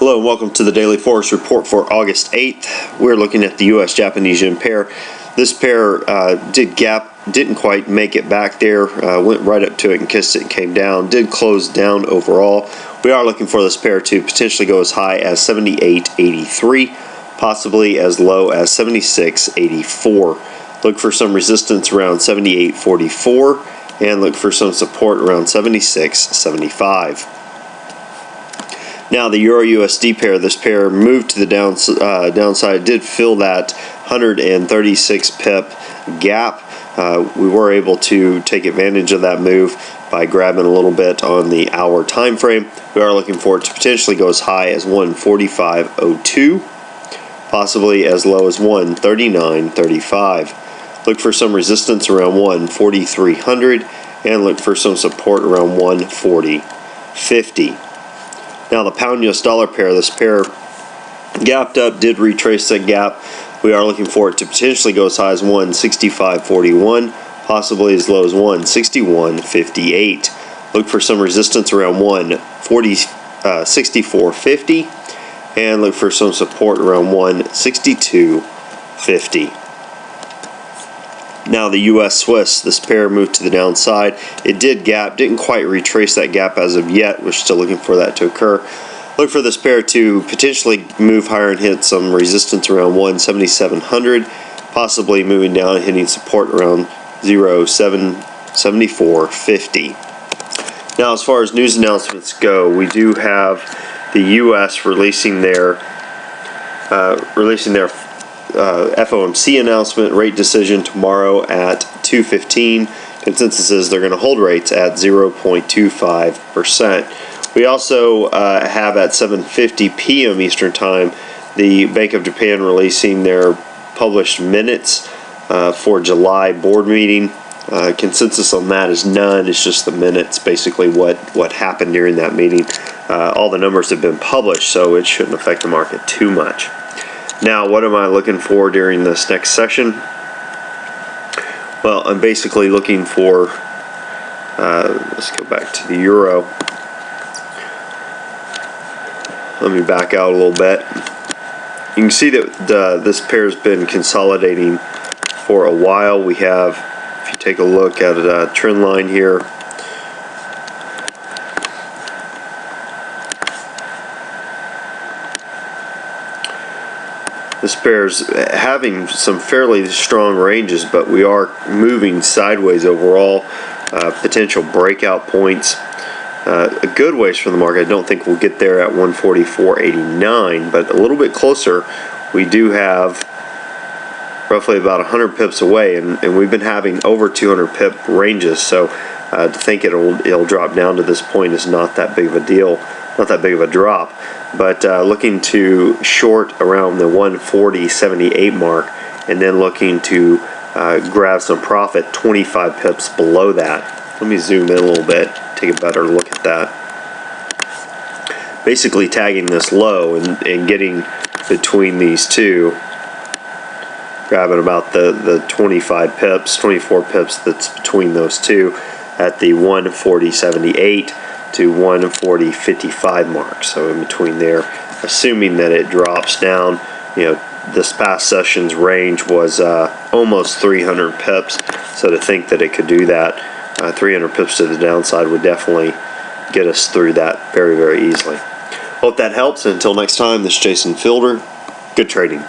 Hello and welcome to the Daily Forex Report for August 8th. We're looking at the US-Japanese yen pair. This pair did gap, didn't quite make it back there, went right up to it and kissed it and came down, did close down overall. We are looking for this pair to potentially go as high as 78.83, possibly as low as 76.84. Look for some resistance around 78.44 and look for some support around 76.75. Now the Euro-USD pair, this pair moved to the downside, did fill that 136 pip gap. We were able to take advantage of that move by grabbing a little bit on the hour time frame. We are looking for it to potentially go as high as 145.02, possibly as low as 139.35. Look for some resistance around 14300 and look for some support around 140.50. Now the pound US dollar pair, this pair gapped up, did retrace that gap. We are looking for it to potentially go as high as 165.41, possibly as low as 161.58. Look for some resistance around 164.50 and look for some support around 162.50. Now the US Swiss, this pair moved to the downside. It did gap, didn't quite retrace that gap as of yet. We're still looking for that to occur. Look for this pair to potentially move higher and hit some resistance around 17700, possibly moving down and hitting support around 0.7450. Now as far as news announcements go, we do have the US releasing their FOMC announcement, rate decision tomorrow at 2:15. Consensus is they're going to hold rates at 0.25%. We also have at 7:50 p.m. Eastern Time the Bank of Japan releasing their published minutes for July board meeting. Consensus on that is none. It's just the minutes, basically what happened during that meeting. All the numbers have been published, so it shouldn't affect the market too much. Now, what am I looking for during this next session? Well, I'm basically looking for, let's go back to the euro. Let me back out a little bit. You can see that this pair has been consolidating for a while. We have, if you take a look at a trend line here, this pair's having some fairly strong ranges, but we are moving sideways overall. Potential breakout points a good ways from the market. I don't think we'll get there at 144.89, but a little bit closer. We do have roughly about 100 pips away, and we've been having over 200 pip ranges, so to think it'll drop down to this point is not that big of a deal, not that big of a drop. But looking to short around the 140.78 mark, and then looking to grab some profit 25 pips below that. Let me zoom in a little bit, take a better look at that. Basically tagging this low and getting between these two, grabbing about the 25 pips, 24 pips that's between those two at the 140.78 to 140.55 mark, so in between there, assuming that it drops down. You know, this past session's range was almost 300 pips, so to think that it could do that, 300 pips to the downside would definitely get us through that very, very easily. Hope that helps. Until next time, this is Jason Fielder. Good trading.